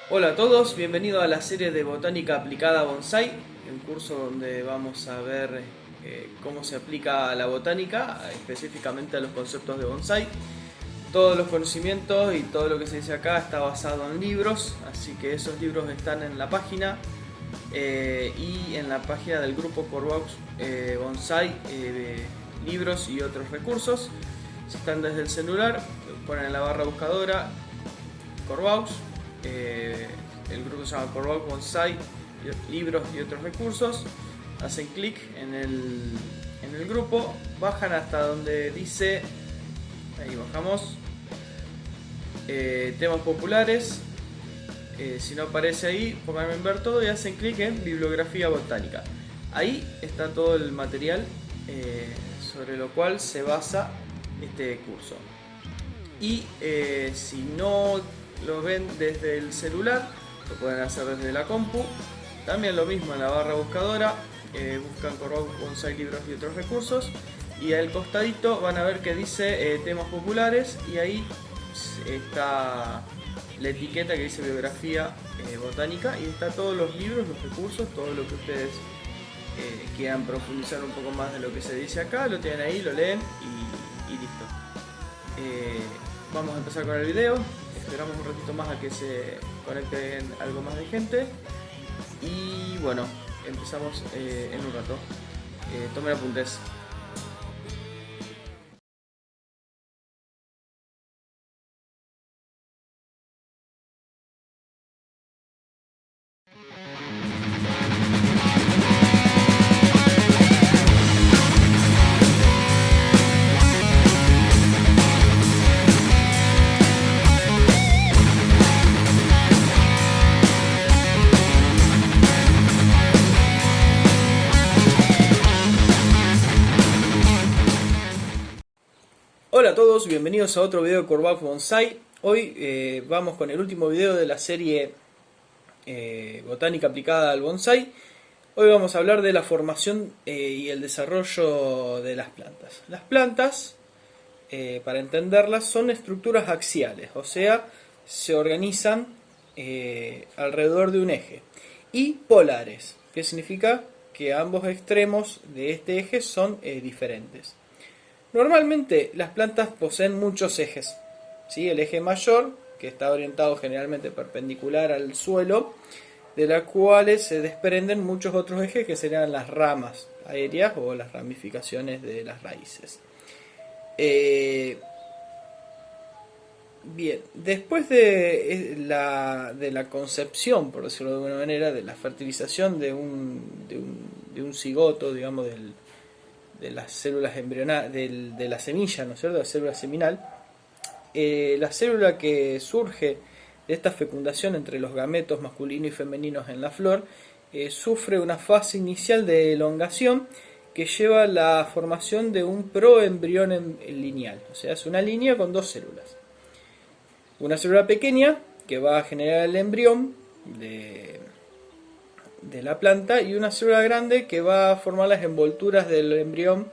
Hola a todos, bienvenidos a la serie de Botánica Aplicada a Bonsai, un curso donde vamos a ver cómo se aplica a la botánica, específicamente a los conceptos de bonsai. Todos los conocimientos y todo lo que se dice acá está basado en libros, así que esos libros están en la página y en la página del grupo Corvaux Bonsai, libros y otros recursos. Si están desde el celular, ponen en la barra buscadora Corvaux. El grupo se llama Corvaux Bonsai, libros y otros recursos. Hacen clic en el grupo, bajan hasta donde dice, ahí bajamos, temas populares. Si no aparece ahí, pongan en ver todo y hacen clic en bibliografía botánica. Ahí está todo el material sobre lo cual se basa este curso. Y si no lo ven desde el celular, lo pueden hacer desde la compu. También lo mismo en la barra buscadora, buscan Corvaux Bonsai, libros y otros recursos, y al costadito van a ver que dice temas populares, y ahí está la etiqueta que dice bibliografía botánica, y está todos los libros, los recursos, todo lo que ustedes quieran profundizar un poco más de lo que se dice acá, lo tienen ahí, lo leen y listo. Vamos a empezar con el video. Esperamos un ratito más a que se conecte algo más de gente. Y bueno, empezamos en un rato. Tomen apuntes. Hola a todos, bienvenidos a otro video de Corvaux Bonsai. Hoy vamos con el último video de la serie Botánica Aplicada al Bonsai. Hoy vamos a hablar de la formación y el desarrollo de las plantas. Las plantas, para entenderlas, son estructuras axiales, o sea, se organizan alrededor de un eje. Y polares, que significa que ambos extremos de este eje son diferentes. Normalmente las plantas poseen muchos ejes, ¿sí? El eje mayor, que está orientado generalmente perpendicular al suelo, de las cuales se desprenden muchos otros ejes que serían las ramas aéreas o las ramificaciones de las raíces. Bien, después de la concepción, por decirlo de alguna manera, de la fertilización de un cigoto, digamos, de las células embrionales, de la semilla, ¿no es cierto?, la célula seminal, la célula que surge de esta fecundación entre los gametos masculinos y femeninos en la flor, sufre una fase inicial de elongación que lleva a la formación de un proembrión lineal, o sea, es una línea con dos células. Una célula pequeña que va a generar el embrión de la planta, y una célula grande que va a formar las envolturas del embrión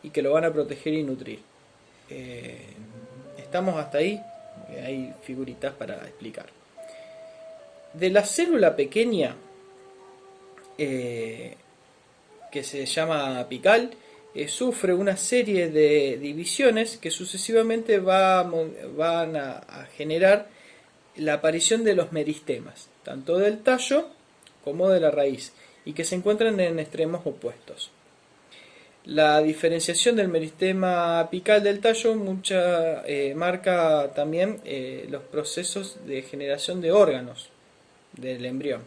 y que lo van a proteger y nutrir. Estamos hasta ahí, hay figuritas para explicar. De la célula pequeña, que se llama apical, sufre una serie de divisiones que sucesivamente van a generar la aparición de los meristemas, tanto del tallo como de la raíz, y que se encuentran en extremos opuestos. La diferenciación del meristema apical del tallo marca también los procesos de generación de órganos del embrión,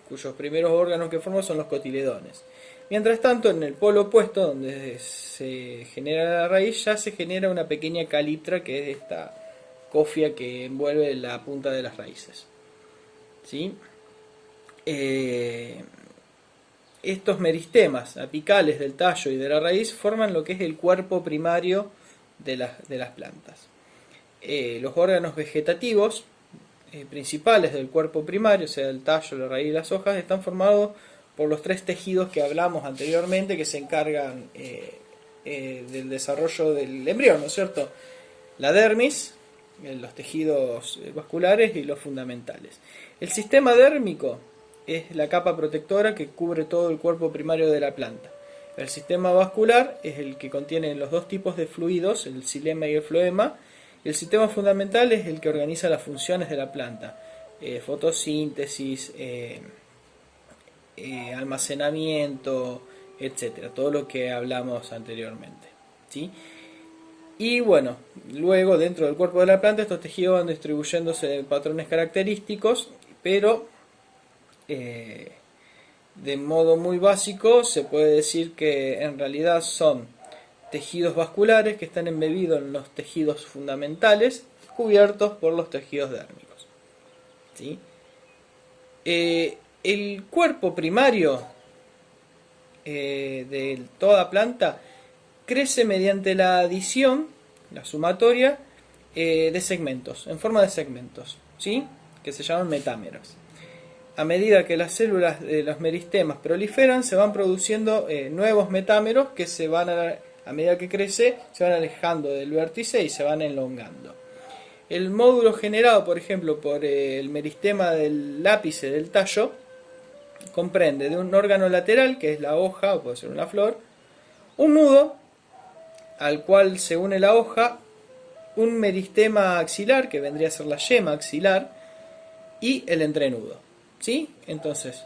cuyos primeros órganos que forman son los cotiledones. Mientras tanto, en el polo opuesto, donde se genera la raíz, ya se genera una pequeña caliptra, que es esta cofia que envuelve la punta de las raíces. ¿Sí? Estos meristemas apicales del tallo y de la raíz forman lo que es el cuerpo primario de las plantas. Los órganos vegetativos principales del cuerpo primario, o sea, el tallo, la raíz y las hojas, están formados por los tres tejidos que hablamos anteriormente, que se encargan del desarrollo del embrión, ¿no es cierto? La dermis, los tejidos vasculares y los fundamentales. El sistema dérmico es la capa protectora que cubre todo el cuerpo primario de la planta. El sistema vascular es el que contiene los dos tipos de fluidos, el xilema y el floema. Y el sistema fundamental es el que organiza las funciones de la planta, fotosíntesis, almacenamiento, etcétera, todo lo que hablamos anteriormente, ¿sí? Y bueno, luego dentro del cuerpo de la planta estos tejidos van distribuyéndose en patrones característicos, pero de modo muy básico se puede decir que en realidad son tejidos vasculares que están embebidos en los tejidos fundamentales, cubiertos por los tejidos dérmicos, ¿sí? El cuerpo primario de toda planta crece mediante la adición, la sumatoria, de segmentos, en forma de segmentos, ¿sí? Que se llaman metámeros. A medida que las células de los meristemas proliferan, se van produciendo nuevos metámeros que a medida que crece, se van alejando del vértice y se van elongando. El módulo generado, por ejemplo, por el meristema del ápice del tallo, comprende de un órgano lateral, que es la hoja, o puede ser una flor, un nudo, al cual se une la hoja, un meristema axilar, que vendría a ser la yema axilar, y el entrenudo, ¿sí? Entonces,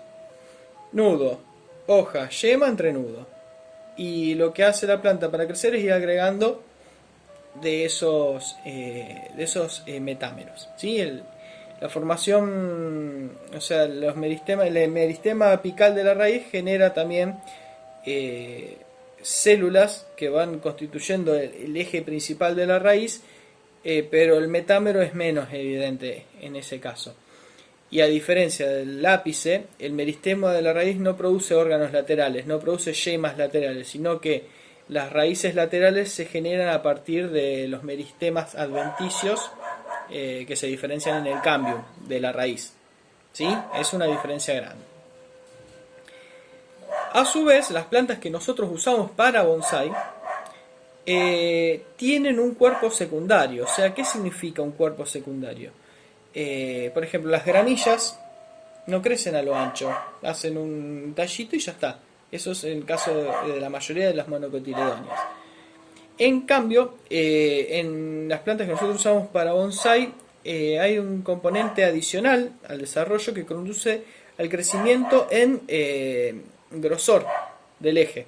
nudo, hoja, yema, entrenudo. Y lo que hace la planta para crecer es ir agregando de esos metámeros, ¿sí? La formación, o sea, el meristema apical de la raíz genera también células que van constituyendo el eje principal de la raíz, pero el metámero es menos evidente en ese caso. Y a diferencia del ápice, el meristema de la raíz no produce órganos laterales, no produce yemas laterales, sino que las raíces laterales se generan a partir de los meristemas adventicios que se diferencian en el cambio de la raíz, ¿sí? Es una diferencia grande. A su vez, las plantas que nosotros usamos para bonsái tienen un cuerpo secundario. O sea, ¿qué significa un cuerpo secundario? Por ejemplo, las gramillas no crecen a lo ancho, hacen un tallito y ya está. Eso es el caso de la mayoría de las monocotiledóneas. En cambio, en las plantas que nosotros usamos para bonsái hay un componente adicional al desarrollo que conduce al crecimiento en grosor del eje.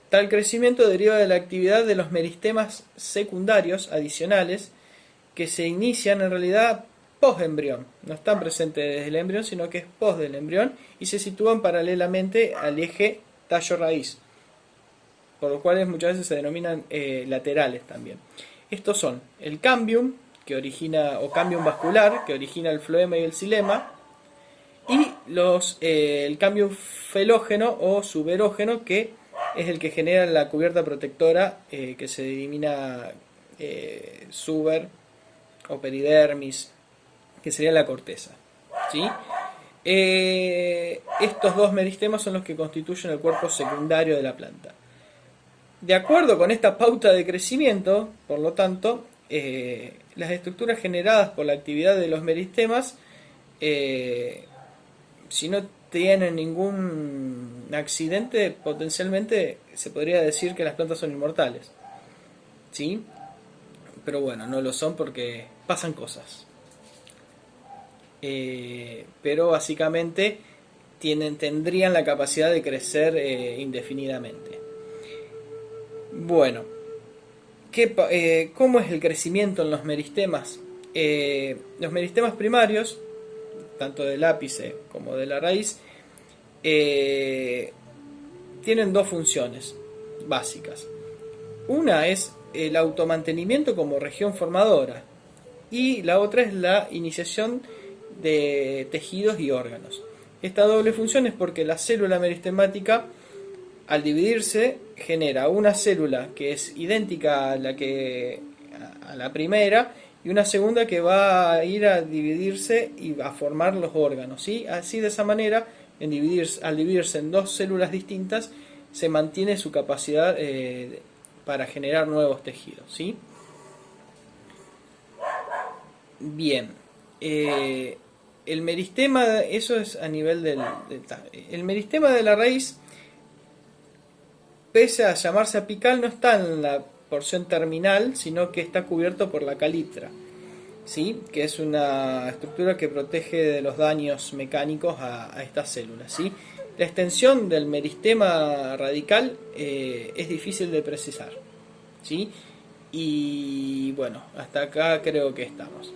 Tal crecimiento deriva de la actividad de los meristemas secundarios adicionales que se inician en realidad post-embrión. No están presentes desde el embrión, sino que es post del embrión y se sitúan paralelamente al eje tallo-raíz, por lo cual muchas veces se denominan laterales también. Estos son el cambium, que origina, o cambium vascular, que origina el floema y el xilema, y el cambium felógeno o suberógeno, que es el que genera la cubierta protectora que se denomina suber o peridermis, que sería la corteza, ¿sí? Estos dos meristemas son los que constituyen el cuerpo secundario de la planta. De acuerdo con esta pauta de crecimiento, por lo tanto, las estructuras generadas por la actividad de los meristemas, si no tienen ningún accidente, potencialmente se podría decir que las plantas son inmortales, ¿sí? Pero bueno, no lo son porque pasan cosas. Pero básicamente tendrían la capacidad de crecer indefinidamente. Bueno, ¿cómo es el crecimiento en los meristemas? Los meristemas primarios, tanto del ápice como de la raíz, tienen dos funciones básicas. Una es el automantenimiento como región formadora y la otra es la iniciación de tejidos y órganos. Esta doble función es porque la célula meristemática, al dividirse, genera una célula que es idéntica a la primera y una segunda que va a ir a dividirse y a formar los órganos, ¿sí? Así, de esa manera, al dividirse en dos células distintas, se mantiene su capacidad para generar nuevos tejidos, ¿sí? Bien, el meristema, eso es a nivel el meristema de la raíz, pese a llamarse apical, no está en la porción terminal, sino que está cubierto por la calitra, ¿sí? Que es una estructura que protege de los daños mecánicos a estas células, ¿sí? La extensión del meristema radical es difícil de precisar, ¿sí? Y bueno, hasta acá creo que estamos.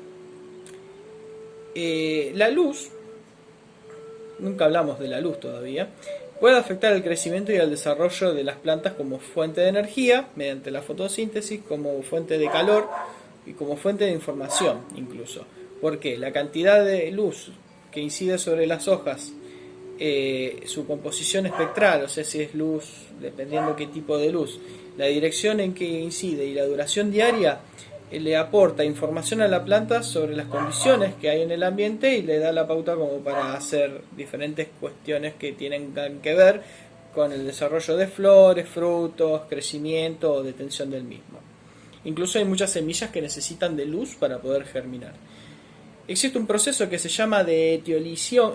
La luz, nunca hablamos de la luz todavía, puede afectar el crecimiento y el desarrollo de las plantas como fuente de energía, mediante la fotosíntesis, como fuente de calor y como fuente de información incluso. Porque la cantidad de luz que incide sobre las hojas, su composición espectral, o sea, si es luz, dependiendo qué tipo de luz, la dirección en que incide y la duración diaria, le aporta información a la planta sobre las condiciones que hay en el ambiente y le da la pauta como para hacer diferentes cuestiones que tienen que ver con el desarrollo de flores, frutos, crecimiento o detención del mismo. Incluso hay muchas semillas que necesitan de luz para poder germinar. Existe un proceso que se llama de etiolación,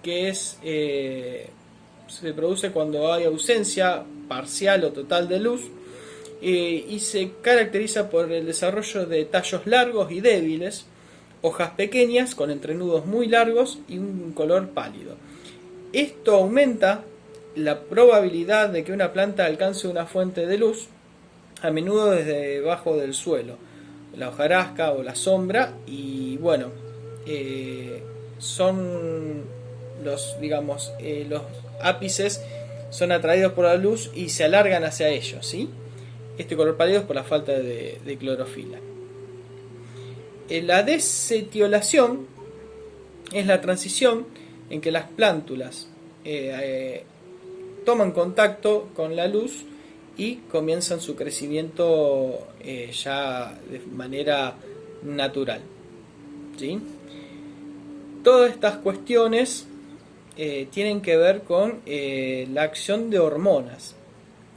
que se produce cuando hay ausencia parcial o total de luz, y se caracteriza por el desarrollo de tallos largos y débiles, hojas pequeñas con entrenudos muy largos y un color pálido. Esto aumenta la probabilidad de que una planta alcance una fuente de luz, a menudo desde debajo del suelo, la hojarasca o la sombra, y bueno, son los ápices son atraídos por la luz y se alargan hacia ellos, ¿sí? Este color pálido es por la falta de clorofila. La desetiolación es la transición en que las plántulas toman contacto con la luz y comienzan su crecimiento ya de manera natural, ¿sí? Todas estas cuestiones tienen que ver con la acción de hormonas,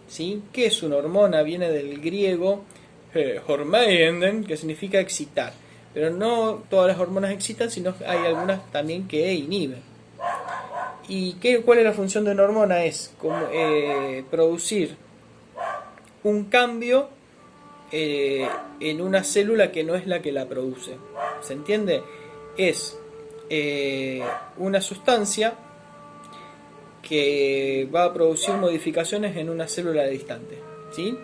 ¿sí? ¿Qué es una hormona? Viene del griego hormeinen, que significa excitar. Pero no todas las hormonas excitan, sino hay algunas también que inhiben. ¿Y cuál es la función de una hormona? Es producir un cambio en una célula que no es la que la produce. ¿Se entiende? Es una sustancia que va a producir modificaciones en una célula distante, ¿sí?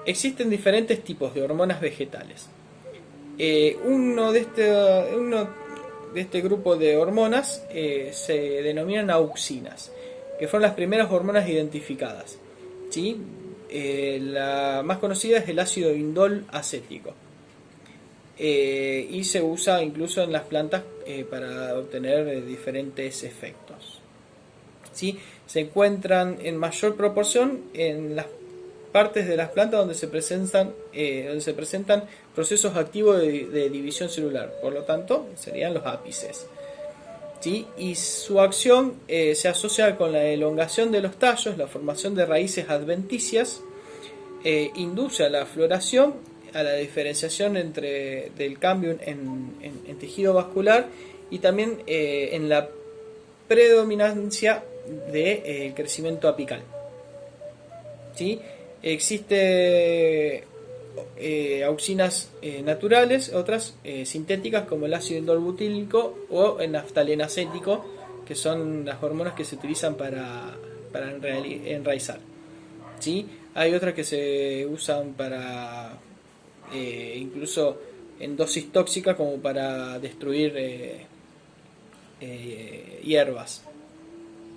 Existen diferentes tipos de hormonas vegetales. Uno de este grupo de hormonas se denominan auxinas, que fueron las primeras hormonas identificadas, ¿sí? La más conocida es el ácido indol acético, y se usa incluso en las plantas para obtener diferentes efectos, ¿sí? Se encuentran en mayor proporción en las partes de las plantas donde se presentan procesos activos de división celular, por lo tanto serían los ápices, ¿sí? Y su acción se asocia con la elongación de los tallos, la formación de raíces adventicias, induce a la floración, a la diferenciación del cambio en tejido vascular y también en la predominancia del crecimiento apical, ¿sí? Existe auxinas naturales, otras sintéticas como el ácido indolbutílico o el naftaleno acético, que son las hormonas que se utilizan para enraizar, ¿sí? Hay otras que se usan para incluso en dosis tóxicas, como para destruir hierbas,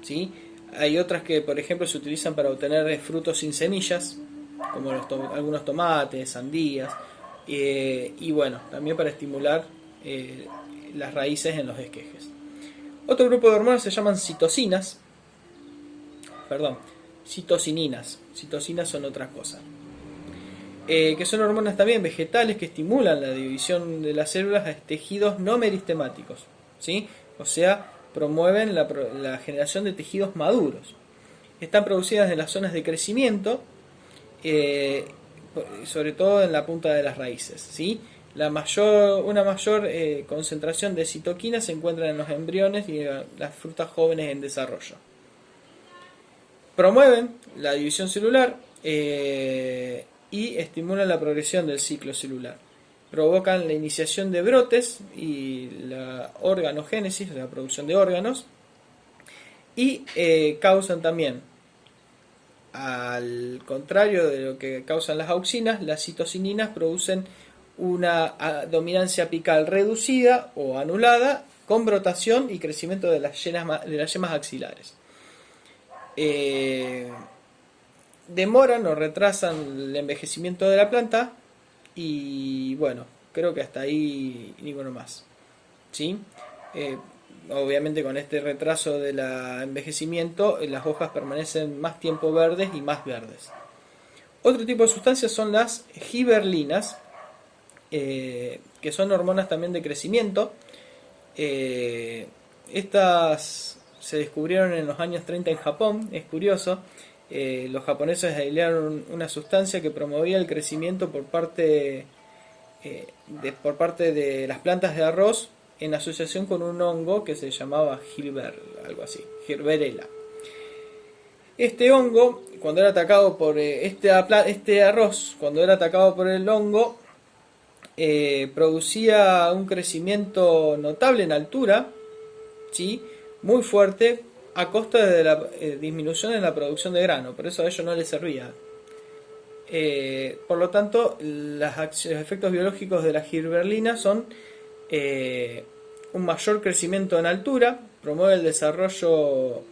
¿sí? Hay otras que, por ejemplo, se utilizan para obtener frutos sin semillas, como algunos tomates, sandías, y bueno, también para estimular las raíces en los esquejes. Otro grupo de hormonas se llaman citocinas, citocininas. Citocinas son otra cosa. Que son hormonas también vegetales que estimulan la división de las células a tejidos no meristematicos, ¿sí? O sea, promueven la generación de tejidos maduros. Están producidas en las zonas de crecimiento, sobre todo en la punta de las raíces, ¿sí? Una mayor concentración de citoquina se encuentra en los embriones y en las frutas jóvenes en desarrollo. Promueven la división celular y estimulan la progresión del ciclo celular. Provocan la iniciación de brotes y la organogénesis, la producción de órganos, y causan también, al contrario de lo que causan las auxinas, las citocininas producen una dominancia apical reducida o anulada con brotación y crecimiento de las yemas axilares. Demoran o retrasan el envejecimiento de la planta y bueno, creo que hasta ahí ninguno más. ¿Sí? Obviamente con este retraso del envejecimiento las hojas permanecen más tiempo verdes y más verdes. Otro tipo de sustancias son las giberlinas, que son hormonas también de crecimiento. Estas se descubrieron en los años 30 en Japón, es curioso. Los japoneses aislaron una sustancia que promovía el crecimiento por parte de las plantas de arroz en asociación con un hongo que se llamaba Gibberella. Este hongo, cuando era atacado por este arroz, cuando era atacado por el hongo, producía un crecimiento notable en altura, ¿sí? Muy fuerte, a costa de la disminución en la producción de grano, por eso a ellos no les servía. Por lo tanto, los efectos biológicos de la gibberelina son un mayor crecimiento en altura, promueve el desarrollo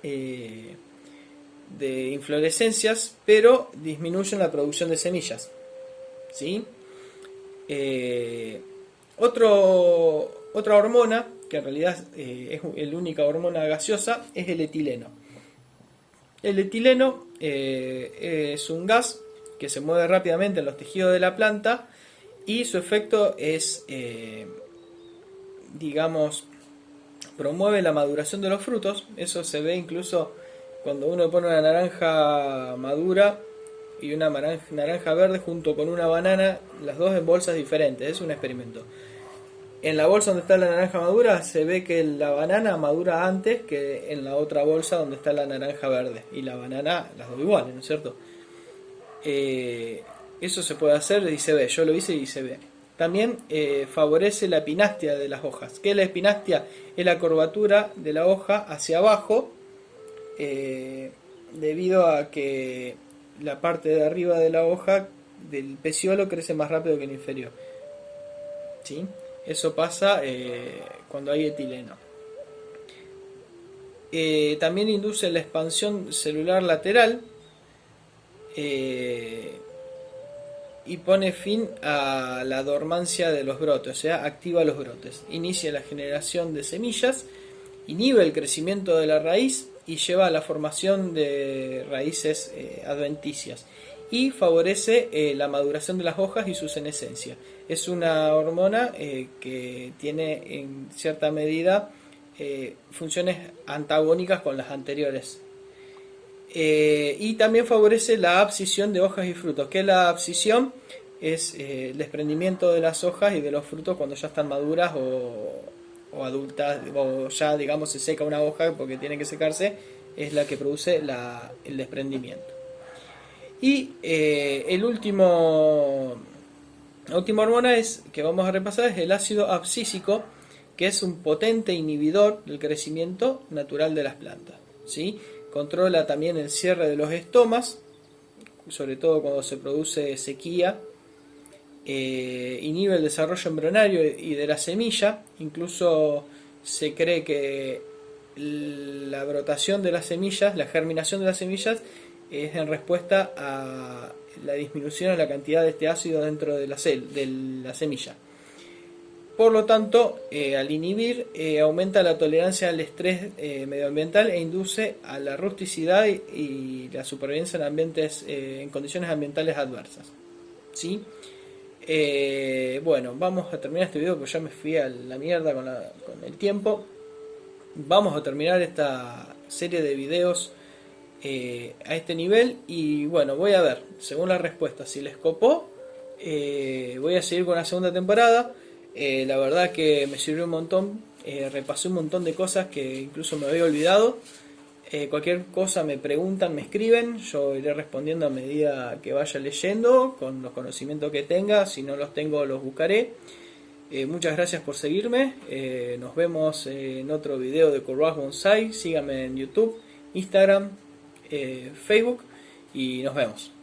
de inflorescencias, pero disminuyen la producción de semillas. ¿Sí? Otra hormona, que en realidad es la única hormona gaseosa, es el etileno. El etileno es un gas que se mueve rápidamente en los tejidos de la planta y su efecto es, promueve la maduración de los frutos. Eso se ve incluso cuando uno pone una naranja madura y una naranja verde junto con una banana, las dos en bolsas diferentes. Es un experimento. En la bolsa donde está la naranja madura se ve que la banana madura antes que en la otra bolsa donde está la naranja verde. Y la banana, las dos iguales, ¿no es cierto? Eso se puede hacer y se ve. Yo lo hice y se ve. También favorece la epinastia de las hojas. ¿Qué es la epinastia? Es la curvatura de la hoja hacia abajo, debido a que la parte de arriba de la hoja del peciolo crece más rápido que el inferior. ¿Sí? Eso pasa cuando hay etileno. También induce la expansión celular lateral y pone fin a la dormancia de los brotes, o sea, activa los brotes. Inicia la generación de semillas, inhibe el crecimiento de la raíz y lleva a la formación de raíces adventicias. Y favorece la maduración de las hojas y su senescencia. Es una hormona que tiene en cierta medida funciones antagónicas con las anteriores. Y también favorece la abscisión de hojas y frutos. ¿Qué es la abscisión? Es el desprendimiento de las hojas y de los frutos cuando ya están maduras o adultas, o ya digamos se seca una hoja porque tiene que secarse, es la que produce el desprendimiento. Y la última hormona que vamos a repasar es el ácido abscísico, que es un potente inhibidor del crecimiento natural de las plantas. ¿Sí? Controla también el cierre de los estomas, sobre todo cuando se produce sequía. Inhibe el desarrollo embrionario y de la semilla. Incluso se cree que la brotación de las semillas, la germinación de las semillas, es en respuesta a la disminución de la cantidad de este ácido dentro de la semilla. Por lo tanto, al inhibir, aumenta la tolerancia al estrés medioambiental e induce a la rusticidad y la supervivencia en condiciones ambientales adversas. ¿Sí? Bueno, vamos a terminar este video porque ya me fui a la mierda con el tiempo. Vamos a terminar esta serie de videos a este nivel y bueno, voy a ver, según la respuesta, si les copó, voy a seguir con la segunda temporada. La verdad que me sirvió un montón. Repasé un montón de cosas que incluso me había olvidado. Cualquier cosa me preguntan, me escriben, yo iré respondiendo a medida que vaya leyendo, con los conocimientos que tenga. Si no los tengo, los buscaré. Muchas gracias por seguirme. Nos vemos en otro video de Corbach Bonsai. Síganme en YouTube, Instagram, Facebook y nos vemos.